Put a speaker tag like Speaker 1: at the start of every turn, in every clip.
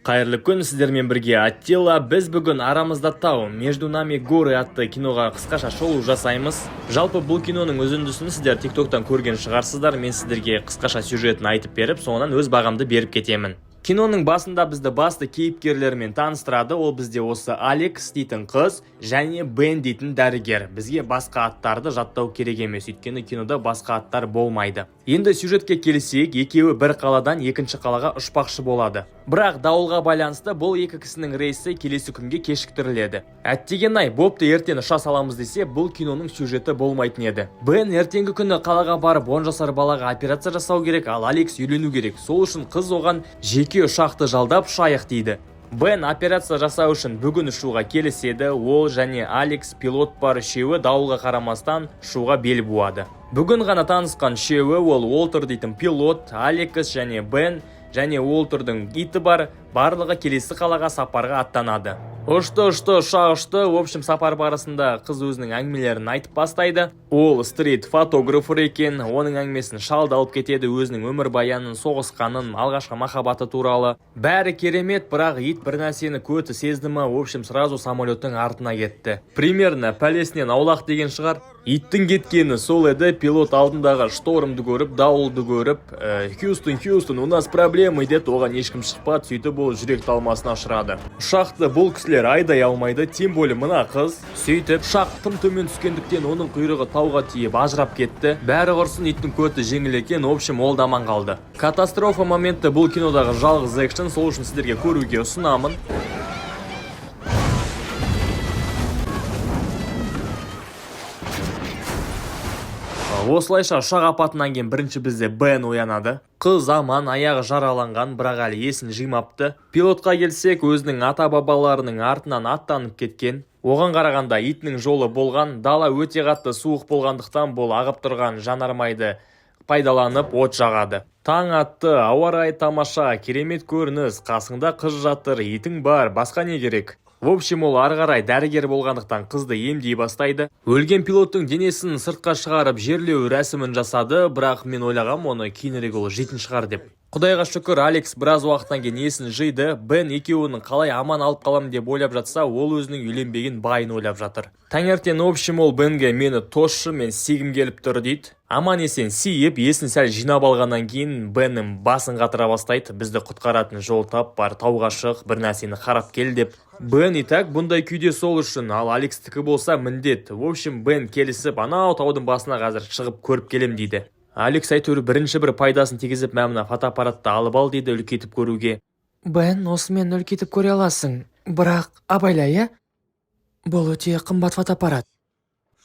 Speaker 1: Қайырлы күн, сіздермен бірге Аттила. Біз бүгін арамызда тау, между нами горы атты киноға қысқаша шолу жасаймыз. Жалпы бұл киноның үзіндісін сіздер тиктоктан көрген шығарсыздар. Мен сіздерге қысқаша сюжетін айтып беріп, соңынан өз бағамды беріп кетемін. Киноның басында бізді басты кейіпкерлермен таныстырады. Ол бізде осы Алекс дейтін қыз және Бен дейтін дәрігер. Бізге басқа аттарды жаттау керек емес, өйткені кинода басқа аттар болмайды. Енді сюжетке келсек, екеуі бір қаладан екінші қалаға ұшпақшы болады. Бірақ дауылға байланысты бұл екі кісінің рейсі келесі күнге кешіктіріледі. Әттеген-ай, бопты ертең ұша саламыз десе, бұл киноның сюжеті болмайтын еді. Бен ертеңгі күні қалаға барып 10 жасар балаға операция жасау керек, ал Алекс үйлену керек. Сол үшін қыз оған жеке ұшақты жалдап ұшайық дейді. Бен операция жасау үшін бүгін ұшуға келіседі. Ол және Алекс пилот бар үшеуі дауылға қарамастан ұшуға бел буады. Бүгін ғана танысқан үшеуі ол Уолтер дейтін пилот, Алекс және Бен және Уолтердің иті бар, барлығы келесі қалаға сапарға аттанады. Ұшты, ұшақ ұшты. В общем, сапар барысында қыз өзінің әңгімелерін айтып бастайды. Ол стрит фотографер екен, оның әңгімесін шалды алып кетеді, өзінің өмір баянын, соғысқанын, алғашқы махаббаты туралы. Бәрі керемет, бірақ ит бір нәрсені көті сезді ма, в общем, сразу самолеттің артына кетті. Примерно пәлесінен аулақ деген шығар. Иттің кеткені сол еді. Пилот алдындағы штормды көріп, дауылды көріп, Хьюстон, у нас проблема деді. Оған ешкім шықпады, сөйтіп ол жүрек талмасына ұшырады. Ұшақты бұл кісілер айдай алмайды, тем более мына қыз. Сөйтіп ұшақ тым төмен түскендіктен оның құйрығы тауға тиіп ажырап кетті. Бәрі құрсын, иттің көті жеңіл екен, в общем, ол даман қалды. Катастрофа моменті бұл кинодағы жалғыз экшн, сол үшін сіздерге көруге ұсынамын. Осылайша ұшақ апатынан кейін бірінші бізде Бен оянады. Қыз аман, аяғы жараланған, бірақ әлі есін жимапты. Пилотқа келсек, өзінің ата-бабаларының артынан аттанып кеткен. Оған қарағанда итінің жолы болған. Дала өте қатты суық болғандықтан бұл ағып тұрған жанармайды пайдаланып от жағады. Таң атты, ауа райы тамаша, керемет көрініс, қасыңда қыз жатыр, итің бар, басқа не керек? В общем, ол ары қарай дәрігер болғандықтан қызды емдей бастайды. Өлген пилоттың денесін сыртқа шығарып жерлеу рәсімін жасады, бірақ мен ойлағам, оны кейінірек ол жейтін шығар деп. Құдайға шүкір, Алекс біраз уақыттан кейін есін жиды. Бен екеуінің қалай аман алып қалам деп ойлап жатса, ол өзінің үйленбеген байын ойлап жатыр. Таңертең, в общем, ол Бенге мені тосшы, мен сигім келіп тұр дейді. Аман есен сиіп, есін сәл жинап алғаннан кейін Беннің басын қатыра бастайды. Бізді құтқаратын жол тап бар, тауға шық, бір нәрсені қарап кел деп. Бен итак бұндай күйде сол үшін, ал Алекстікі болса міндет. В общем, Бен келісіп, анау таудың басына қазір шығып көріп келем дейді. Алекс әйтеуір бірінші бір пайдасын тигізіп, мәміна фотоаппаратты алып ал дейді үлкейтіп көруге.
Speaker 2: Бен, осымен үлкейтіп көре аласың, бірақ абайла, бұл өте қымбат фотоаппарат.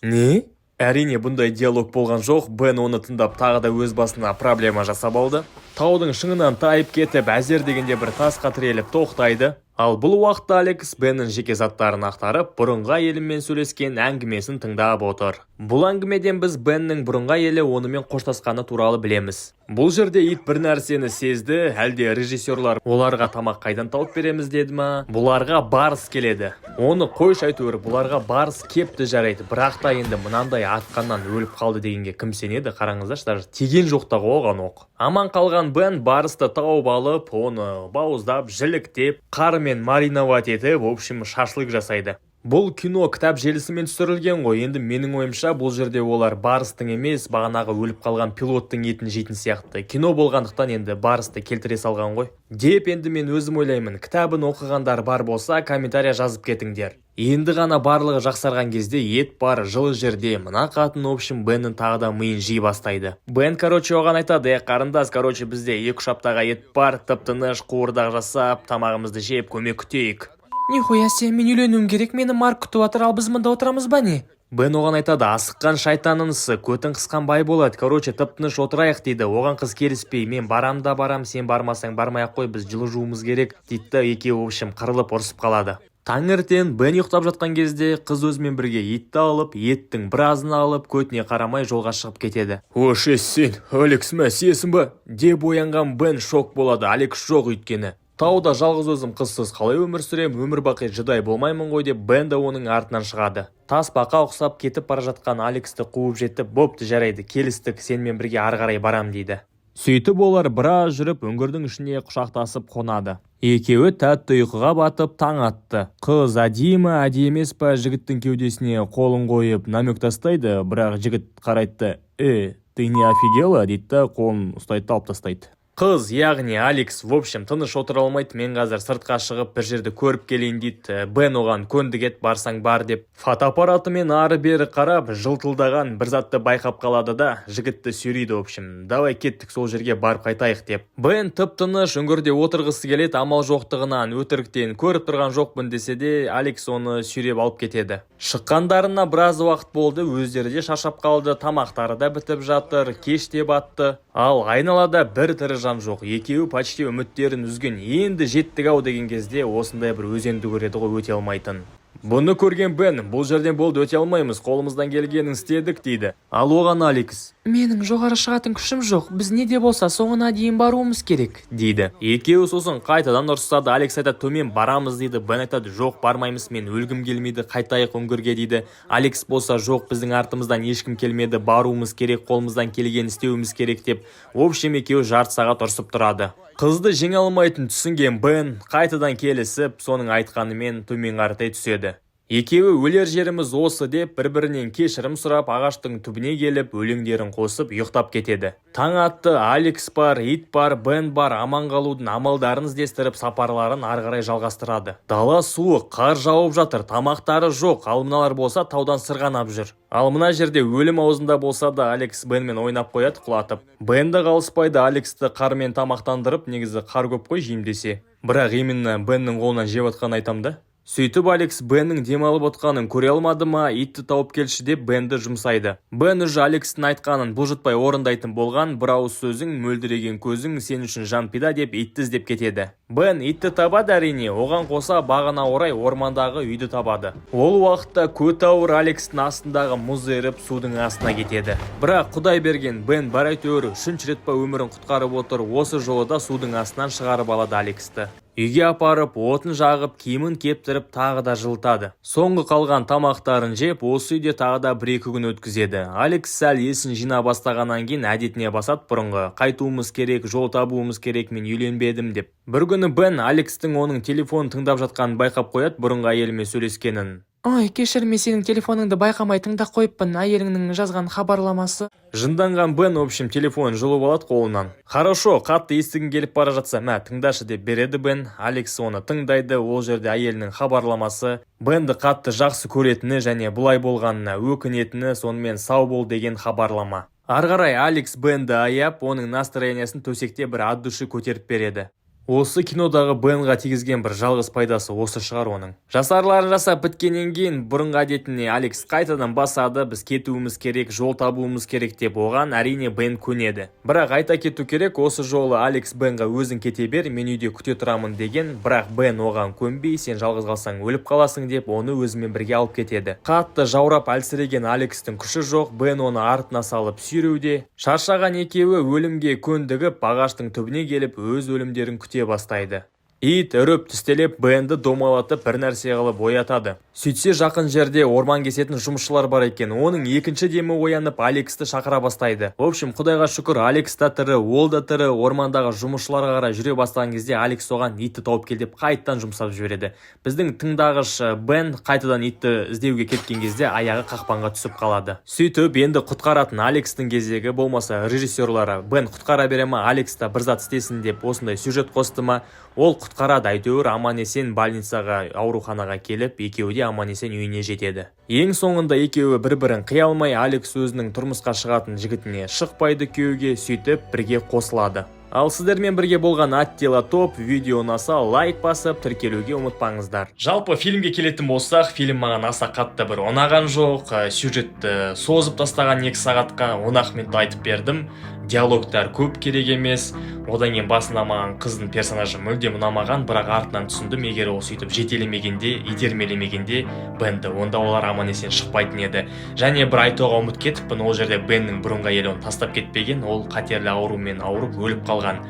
Speaker 1: Не? Әрине бұндай диалог болған жоқ. Бен оны тыңдап тағы да өз басына проблема жасап алды. Таудың шыңынан тайып кетіп, әзер дегенде бір тасқа тіреліп тоқтайды. Ал бұл уақытта Алекс Беннің жеке заттарын ақтарып, бұрынғы әйелімен сөйлескен әңгімесін тыңдап отыр. Бұл әңгімеден біз Беннің бұрынғы әйелі онымен қоштасқаны туралы білеміз. Бұл жерде ит бір нәрсені сезді, әлде режиссерлар оларға тамақ қайдан тауып береміз деді ма? Бұларға барыс келеді. Оны қойш әйтеуір, бұларға барыс кепті жарайды. Бірақ та енді мынандай атқаннан өліп қалды дегенге кім сенеді? Қараңыздаршы, даже тиген жоқта оған оқ. Аман қалған Бен барысты тауып алып, оны бауыздап, жіліктеп, қарымен мариновать етіп, в общем, шашлык жасайды. Бұл кино кітап желісімен түсірілген ғой. Енді менің ойымша бұл жерде олар барыстың емес, бағанағы өліп қалған пилоттың етін жейтін сияқты. Кино болғандықтан енді барысты келтіре салған ғой. Деп енді мен өзім ойлаймын, кітабын оқығандар бар болса, комментария жазып кетіңдер. Енді ғана барлығы жақсарған кезде ет бар, жылы жерде. Мына қатын, в общем, Беннің тағы да миын жей бастайды. Бен, оған айтады, қарындас, бізде 2-3 аптаға ет бар, тып-тыныш қуырдақ жасап, тамағымызды жеп, көмек күтейік.
Speaker 2: Нихуя сен, мен үйленуім керек, мені Марк күтіп отыр, ал біз мында отырамыз ба не?
Speaker 1: Бен оған айтады, асыққан шайтанынысы, көтін қысқан бай болады, тып-тыныш отырайық дейді. Оған қыз келіспей, мен барам да барам, сен бармасаң бармай-ақ қой, біз жылы жуымыз керек дейді. Екеуі, в общем, қырылып ұрысып қалады. Таңертең Бен ұйықтап жатқан кезде қыз өзімен бірге етті алып, еттің біразын алып, көтіне қарамай жолға шығып кетеді. Ош, сен, Алекс мә, сесің ба? Деп оянған Бен шок болады. Алекс жоқ өйткені. Тауда жалғыз өзім қызсыз қалай өмір сүрем, өмір бақи жыдай болмаймын ғой деп Бен де оның артынан шығады. Тасбақа ұқсап кетіп бара жатқан Алексті қуып жетіп, бопты жарайды, келістік, сенімен бірге ары қарай барам дейді. Сөйтіп олар біраз жүріп үңгірдің ішіне құшақтасып қонады. Екеуі тәтті ұйқыға батып таң атты. Қыз әдейі ме әдейі емес па жігіттің кеудесіне қолын қойып намек тастайды, бірақ жігіт қарайды. Ты не офигела дейді, қолын ұстайды, алып тастайды. Қыз, яғни Алекс, в общем, тыныш отыра алмайды, мен қазір сыртқа шығып бір жерді көріп келейін дейді. Бен оған көндігет, барсаң бар деп. Фотоаппаратымен ары-бері қарап, жылтылдаған бір затты байқап қалады да, жігітті сүйрейді, в общем. Давай кеттік, сол жерге барып қайтайық деп. Бен тып-тыныш үңгірде отырғысы келеді, амал жоқтығынан өтіріктен көріп тұрған жоқпын десе де, Алекс оны сүйреп алып кетеді. Шыққандарына біраз уақыт болды, өздері де шаршап қалды, тамақтары да бітіп жатыр, кеш те батты. Ал айналада бір тірі жан жоқ. Екеуі почти үміттерін үзген. Енді жеттік-ау деген кезде осындай бір өзенді көреді ғой, өте алмайтын. Бұны көрген Бен, бұл жерден болды, өте алмаймыз, қолымыздан келгенін істедік дейді. Ал оған Алекс:
Speaker 2: менің жоғары шығатын күшім жоқ, біз не де болса соңына дейін баруымыз керек
Speaker 1: дейді. Екеуі сосын қайтадан ұрсады. Алекс айтады: төмен барамыз дейді. Бен айтады: жоқ, бармаймыз, мен өлгім келмейді, қайтайық үңгірге дейді. Алекс болса: жоқ, біздің артымыздан ешкім келмеді, баруымыз керек, қолымыздан келгенін істеуіміз керек деп. В общем, екеуі жарты сағат ұрсып тұрады. Қызды жеңе алмайтын түсінген Бен қайтадан келісіп, соның айтқанымен төмен қаратай түседі. Екеуі өлер жеріміз осы деп бір-бірінен кешірім сұрап, ағаштың түбіне келіп, өлеңдерін қосып ұйықтап кетеді. Таң атты, Алекс бар, ит бар, Бен бар, аман қалудың амалдарын іздестіріп сапарларын ары қарай жалғастырады. Дала суық, қар жауып жатыр, тамақтары жоқ, ал мыналар болса таудан сырғанап жүр. Ал мына жерде өлім аузында болса да Алекс Бенмен ойнап қояды, құлатып. Бен де қалыспайды, Алексті қармен тамақтандырып, негізі қар көп қой жейм десе. Бірақ именно Беннің қолынан жеп атқан айтам да. Сөйтіп Алекс Беннің демалып отқанын көре алмады ма, итті тауып келші деп Бенді жұмсайды. Бен уже Алекстің айтқанын бұлжытпай орындайтын болған, бір ауыз сөзің, мөлдіреген көзің сен үшін жан пида деп итті іздеп кетеді. Бен итті табады әрине, оған қоса бағына орай ормандағы үйді табады. Ол уақытта көт ауыр Алекстің астындағы мұз еріп судың астына кетеді. Бірақ құдай берген, Бен бар әйтеуір үшінші рет па өмірін құтқарып отыр, осы жолы да судың астынан шығарып алады Алексті. Үйге апарып, отын жағып, киімін кептіріп, тағы да жылытады. Соңғы қалған тамақтарын жеп, осы үйде тағы да 1-2 күн өткізеді. Алекс сәл есін жина бастағаннан кейін әдетіне басады бұрынғы: қайтуымыз керек, жол табуымыз керек, мен үйленбедім деп. Бір күні Бен Алекстің оның телефонын тыңдап жатқанын байқап қояды, бұрынғы әйелімен сөйлескенін.
Speaker 2: ой, кешір, мен сенің телефоныңды байқамай тыңдап қойыппын, әйеліңнің жазған хабарламасы.
Speaker 1: Жынданған Бен, в общем, телефонын жұлып алады қолынан. Хорошо, қатты естігін келіп бара жатса, мә, тыңдашы деп береді Бен. Алекс оны тыңдайды, ол жерде әйелінің хабарламасы. Бенді қатты жақсы көретіні және бұлай болғанына өкінетіні, сонымен сау бол деген хабарлама. Арғарай Алекс Бенді аяп, оның настроениясын төсекте бір от души көтеріп береді. Осы кинодағы Бенға тигізген бір жалғыз пайдасы осы шығар оның. Жасарларын жасап біткеннен кейін бұрынғы әдетіне Алекс қайтадан басады: біз кетуіміз керек, жол табуымыз керек деп. Оған әрине Бен көнеді. Бірақ айта кету керек, осы жолы Алекс Бенға өзің кете бер, мен үйде күте тұрамын деген, бірақ Бен оған көнбей, сен жалғыз қалсаң өліп қаласың деп, оны өзімен бірге алып кетеді. Қатты жаурап әлсіреген Алекстің күші жоқ, Бен оны артына салып сүйреуде. Шаршаған екеуі өлімге көндігіп, ағаштың түбіне келіп, өз өлімдерін күте бастайды. Ит үріп тістелеп Бенді домалатып бір нәрсе қылып оятады. Сөйтсе жақын жерде орман кесетін жұмысшылар бар екен. Оның екінші демі оянып Алексті шақыра бастайды. В общем, құдайға шүкір, Алекс та тірі, ол да тірі. Ормандағы жұмысшыларға қарай жүре бастаған кезде Алекс оған итті тауып кел деп қайттан жұмсап жібереді. Біздің тыңдағыш Бен қайтадан итті іздеуге кеткен кезде аяғы қақпанға түсіп қалады. Сөйтіп енді құтқаратын Алекстің кезегі, болмаса режиссерлары Бен құтқара бере ма, Алекс та бір зат істесін деп осындай сюжет қосты ма, ол құтқарады. Әйтеуір аман-есен больницаға, ауруханаға келіп, екеуі де аман-есен үйіне жетеді. Ең соңында екеуі бір-бірін қия алмай, Алекс өзінің тұрмысқа шығатын жігітіне шықпайды күйеуге, сөйтіп бірге қосылады. Ал сіздермен бірге болған Аттила топ. Видео ұнаса лайк басып, тіркелуге ұмытпаңыздар. Жалпы фильмге келетін болсақ, фильм маған аса қатты бір ұнаған жоқ. Сюжетті созып тастаған 2 сағатқа 10 минут айтып бердім. Диалогтар көп керек емес. Одан кейін басында маған қыздың персонажы мүлдем ұнамаған, бірақ артынан түсіндім, егер ол сөйтіп жетелемегенде, итермелемегенде Бенді, онда олар аман-есен шықпайтын еді. Және бір айтуға ұмыт кетіппін, ол жерде Беннің бұрынғы әйелі оны тастап кетпеген, ол қатерлі аурумен ауырып өліп қалған. жасалған.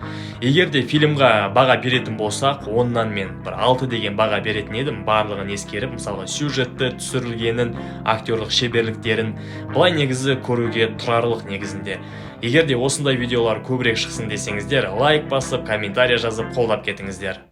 Speaker 1: Егер де фильмға баға беретін болсақ, оннан мен бір 6 деген баға беретін едім, барлығын ескеріп, мысалға сюжетті, түсірілгенін, актерлық шеберліктерін, былай негізі көруге тұрарлық негізінде. Егер де осындай видеолар көбірек шықсын десеңіздер, лайк басып, комментарий жазып қолдап кетіңіздер.